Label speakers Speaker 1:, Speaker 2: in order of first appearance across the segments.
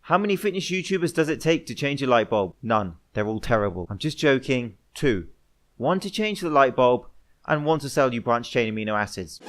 Speaker 1: How many fitness YouTubers does it take to change a light bulb? None. They're all terrible. I'm just joking. 2. 1 to change the light bulb, and 1 to sell you branched chain amino acids.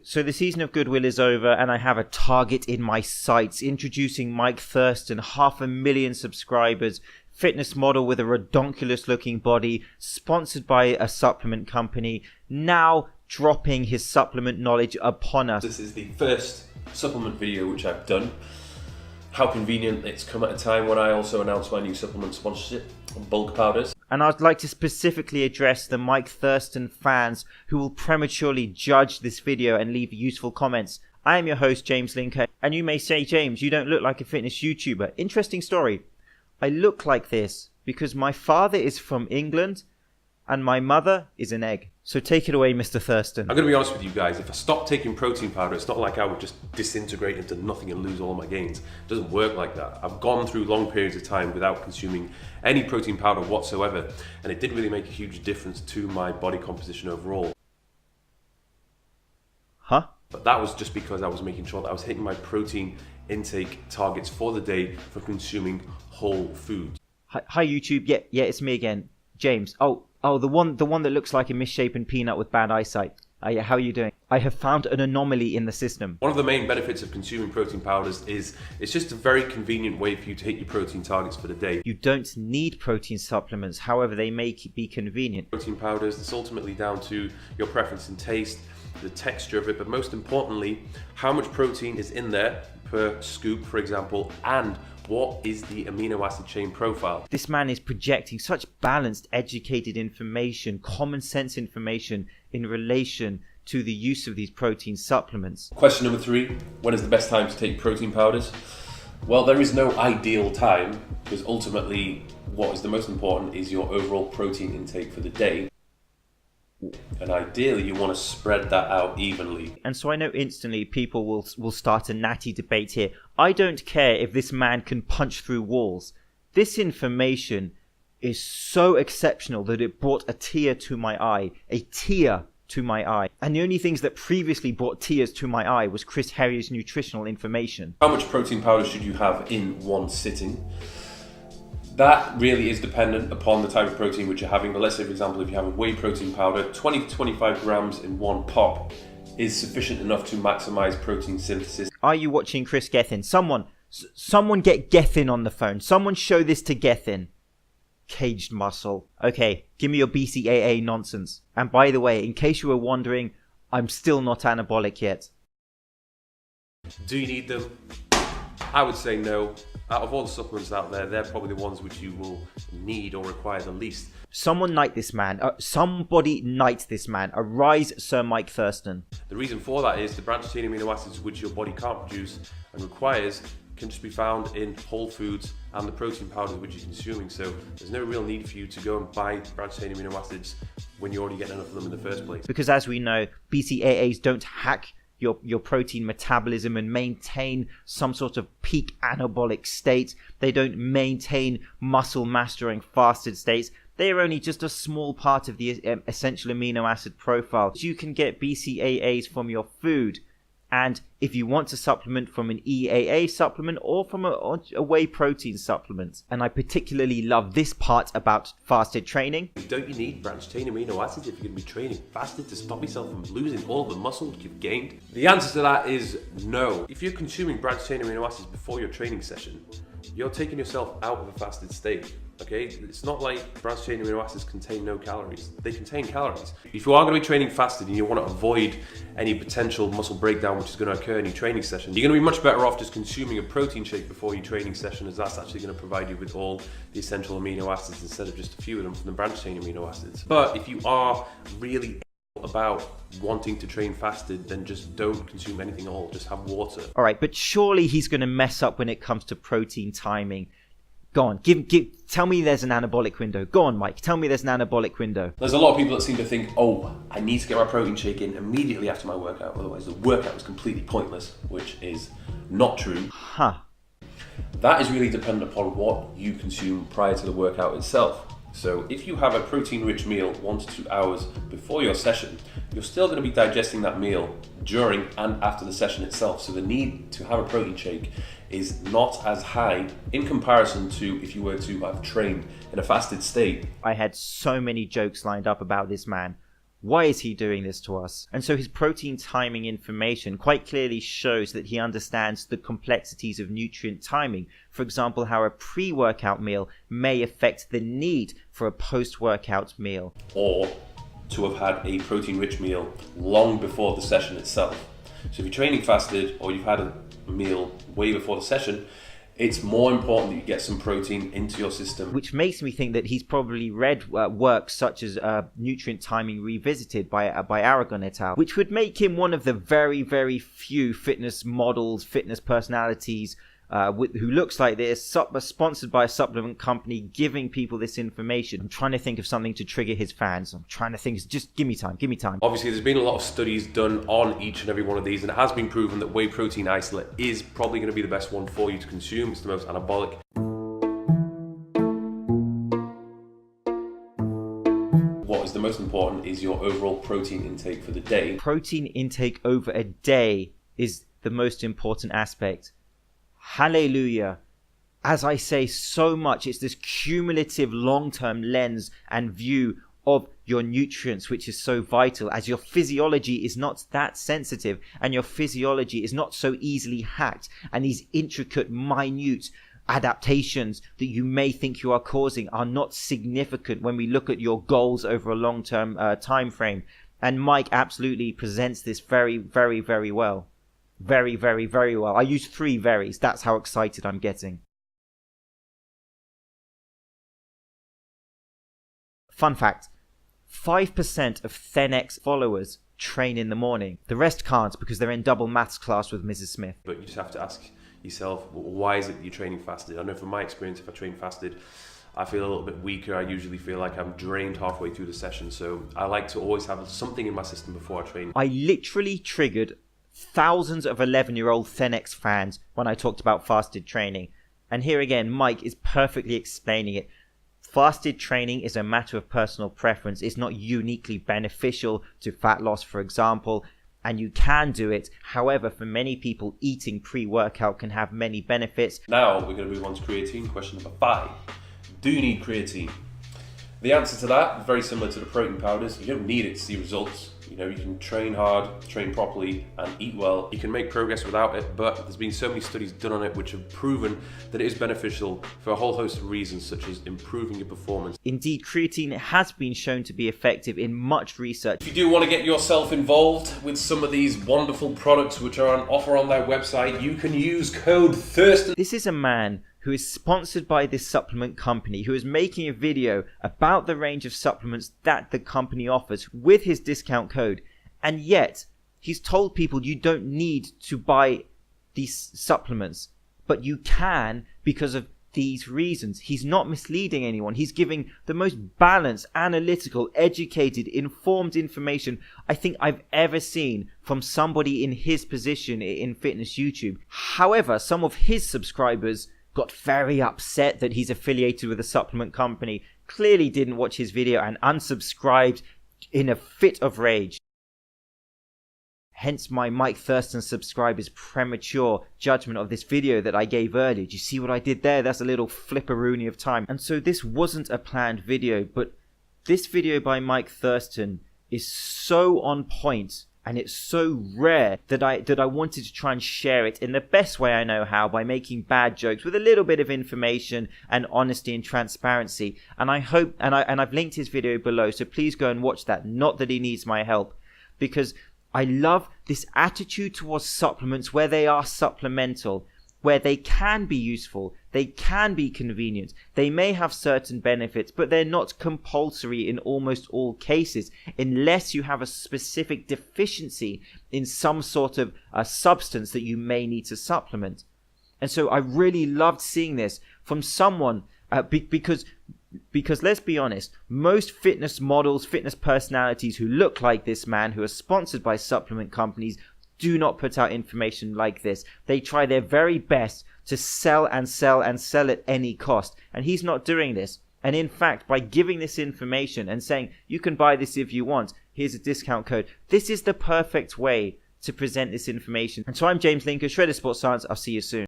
Speaker 1: So the season of Goodwill is over, and I have a target in my sights. Introducing Mike Thurston, 500,000 subscribers, fitness model with a redonkulous looking body, sponsored by a supplement company, now dropping his supplement knowledge upon us.
Speaker 2: This is the first supplement video which I've done. How convenient it's come at a time when I also announced my new supplement sponsorship on bulk powders.
Speaker 1: And I'd like to specifically address the Mike Thurston fans who will prematurely judge this video and leave useful comments. I am your host, James Linker, and you may say, James, you don't look like a fitness YouTuber. Interesting story. I look like this because my father is from England and my mother is an egg. So take it away, Mr. Thurston.
Speaker 2: I'm going to be honest with you guys, if I stopped taking protein powder, it's not like I would just disintegrate into nothing and lose all my gains. It doesn't work like that. I've gone through long periods of time without consuming any protein powder whatsoever, and it didn't really make a huge difference to my body composition overall.
Speaker 1: Huh?
Speaker 2: But that was just because I was making sure that I was hitting my protein intake targets for the day for consuming whole foods.
Speaker 1: Hi YouTube. Yeah, it's me again, James. Oh, the one that looks like a misshapen peanut with bad eyesight. Yeah, how are you doing? I have found an anomaly in the system.
Speaker 2: One of the main benefits of consuming protein powders is it's just a very convenient way for you to hit your protein targets for the day.
Speaker 1: You don't need protein supplements, however they may be convenient.
Speaker 2: Protein powders, it's ultimately down to your preference and taste, the texture of it, but most importantly, how much protein is in there per scoop, for example, and what is the amino acid chain profile?
Speaker 1: This man is projecting such balanced, educated information, common sense information in relation to the use of these protein supplements.
Speaker 2: Question number 3, when is the best time to take protein powders? Well, there is no ideal time, because ultimately what is the most important is your overall protein intake for the day. And ideally you want to spread that out evenly.
Speaker 1: And so I know instantly people will start a natty debate here. I don't care if this man can punch through walls. This information is so exceptional that it brought a tear to my eye. A tear to my eye. And the only things that previously brought tears to my eye was Chris Harrier's nutritional information.
Speaker 2: How much protein powder should you have in one sitting? That really is dependent upon the type of protein which you're having. But let's say, for example, if you have a whey protein powder, 20 to 25 grams in one pop is sufficient enough to maximize protein synthesis.
Speaker 1: Are you watching Chris Gethin? Someone get Gethin on the phone. Someone show this to Gethin. Caged muscle. Okay, give me your BCAA nonsense. And by the way, in case you were wondering, I'm still not anabolic yet.
Speaker 2: Do you need them? I would say no. Out of all the supplements out there, they're probably the ones which you will need or require the least.
Speaker 1: Someone knight this man. Somebody knight this man. Arise, Sir Mike Thurston.
Speaker 2: The reason for that is the branched chain amino acids which your body can't produce and requires can just be found in whole foods and the protein powders which you're consuming. So there's no real need for you to go and buy branched chain amino acids when you're already getting enough of them in the first place.
Speaker 1: Because as we know, BCAAs don't hack your protein metabolism and maintain some sort of peak anabolic state. They don't maintain muscle mass during fasted states. They are only just a small part of the essential amino acid profile. You can get BCAAs from your food. And if you want to supplement from an EAA supplement or from a whey protein supplement. And I particularly love this part about fasted training.
Speaker 2: Don't you need branched chain amino acids if you're going to be training fasted to stop yourself from losing all the muscle you've gained? The answer to that is no. If you're consuming branched chain amino acids before your training session, you're taking yourself out of a fasted state. Okay, it's not like branched chain amino acids contain no calories. They contain calories. If you are going to be training fasted and you want to avoid any potential muscle breakdown which is going to occur in your training session, you're going to be much better off just consuming a protein shake before your training session, as that's actually going to provide you with all the essential amino acids instead of just a few of them from the branched chain amino acids. But if you are really about wanting to train fasted, then just don't consume anything at all. Just have water.
Speaker 1: All right, but surely he's going to mess up when it comes to protein timing. Go on, tell me there's an anabolic window. Go on, Mike, tell me there's an anabolic window.
Speaker 2: There's a lot of people that seem to think, oh, I need to get my protein shake in immediately after my workout, otherwise the workout was completely pointless, which is not true.
Speaker 1: Huh.
Speaker 2: That is really dependent upon what you consume prior to the workout itself. So if you have a protein-rich meal 1 to 2 hours before your session, you're still going to be digesting that meal during and after the session itself. So the need to have a protein shake is not as high in comparison to if you were to have trained in a fasted state.
Speaker 1: I had so many jokes lined up about this man. Why is he doing this to us? And so his protein timing information quite clearly shows that he understands the complexities of nutrient timing. For example, how a pre-workout meal may affect the need for a post-workout meal.
Speaker 2: Or to have had a protein-rich meal long before the session itself. So if you're training fasted or you've had a meal way before the session, it's more important that you get some protein into your system.
Speaker 1: Which makes me think that he's probably read works such as Nutrient Timing Revisited by Aragon et al., which would make him one of the very, very few fitness models, fitness personalities who looks like this, sponsored by a supplement company, giving people this information. I'm trying to think of something to trigger his fans. I'm trying to think, just give me time.
Speaker 2: Obviously, there's been a lot of studies done on each and every one of these, and it has been proven that whey protein isolate is probably going to be the best one for you to consume. It's the most anabolic. What is the most important is your overall protein intake for the day.
Speaker 1: Protein intake over a day is the most important aspect. Hallelujah. As I say so much, it's this cumulative long-term lens and view of your nutrients which is so vital, as your physiology is not that sensitive and your physiology is not so easily hacked, and these intricate, minute adaptations that you may think you are causing are not significant when we look at your goals over a long-term time frame. And Mike absolutely presents this very, very, very well. Very, very, very well. I use 3 veries. That's how excited I'm getting. Fun fact. 5% of ThenX followers train in the morning. The rest can't because they're in double maths class with Mrs. Smith.
Speaker 2: But you just have to ask yourself, why is it that you're training fasted? I know from my experience, if I train fasted, I feel a little bit weaker. I usually feel like I'm drained halfway through the session. So I like to always have something in my system before I train.
Speaker 1: I literally triggered thousands of 11-year-old ThenX fans when I talked about fasted training. And here again, Mike is perfectly explaining it. Fasted training is a matter of personal preference. It's not uniquely beneficial to fat loss, for example, and you can do it. However, for many people, eating pre-workout can have many benefits.
Speaker 2: Now we're going to move on to creatine. Question number 5. Do you need creatine? The answer to that is very similar to the protein powders. You don't need it to see results. You know, you can train hard, train properly, and eat well. You can make progress without it, but there's been so many studies done on it which have proven that it is beneficial for a whole host of reasons, such as improving your performance.
Speaker 1: Indeed, creatine has been shown to be effective in much research.
Speaker 2: If you do want to get yourself involved with some of these wonderful products which are on offer on their website, you can use code Thurston.
Speaker 1: This is a man who is sponsored by this supplement company, who is making a video about the range of supplements that the company offers with his discount code. And yet, he's told people you don't need to buy these supplements, but you can because of these reasons. He's not misleading anyone. He's giving the most balanced, analytical, educated, informed information I think I've ever seen from somebody in his position in fitness YouTube. However, some of his subscribers got very upset that he's affiliated with a supplement company, clearly didn't watch his video and unsubscribed in a fit of rage. Hence my Mike Thurston subscribers' premature judgment of this video that I gave earlier. Do you see what I did there? That's a little flipperoonie of time. And so this wasn't a planned video, but this video by Mike Thurston is so on point and it's so rare that I wanted to try and share it in the best way I know how, by making bad jokes with a little bit of information and honesty and transparency. And I hope, and I've linked his video below, so please go and watch that. Not that he needs my help, because I love this attitude towards supplements where they are supplemental, where they can be useful, they can be convenient, they may have certain benefits, but they're not compulsory in almost all cases, unless you have a specific deficiency in some sort of substance that you may need to supplement. And so I really loved seeing this from someone, because let's be honest, most fitness models, fitness personalities who look like this man, who are sponsored by supplement companies, do not put out information like this. They try their very best to sell and sell and sell at any cost. And he's not doing this. And in fact, by giving this information and saying, you can buy this if you want, here's a discount code, this is the perfect way to present this information. And so I'm James Linker, Shredder Sports Science. I'll see you soon.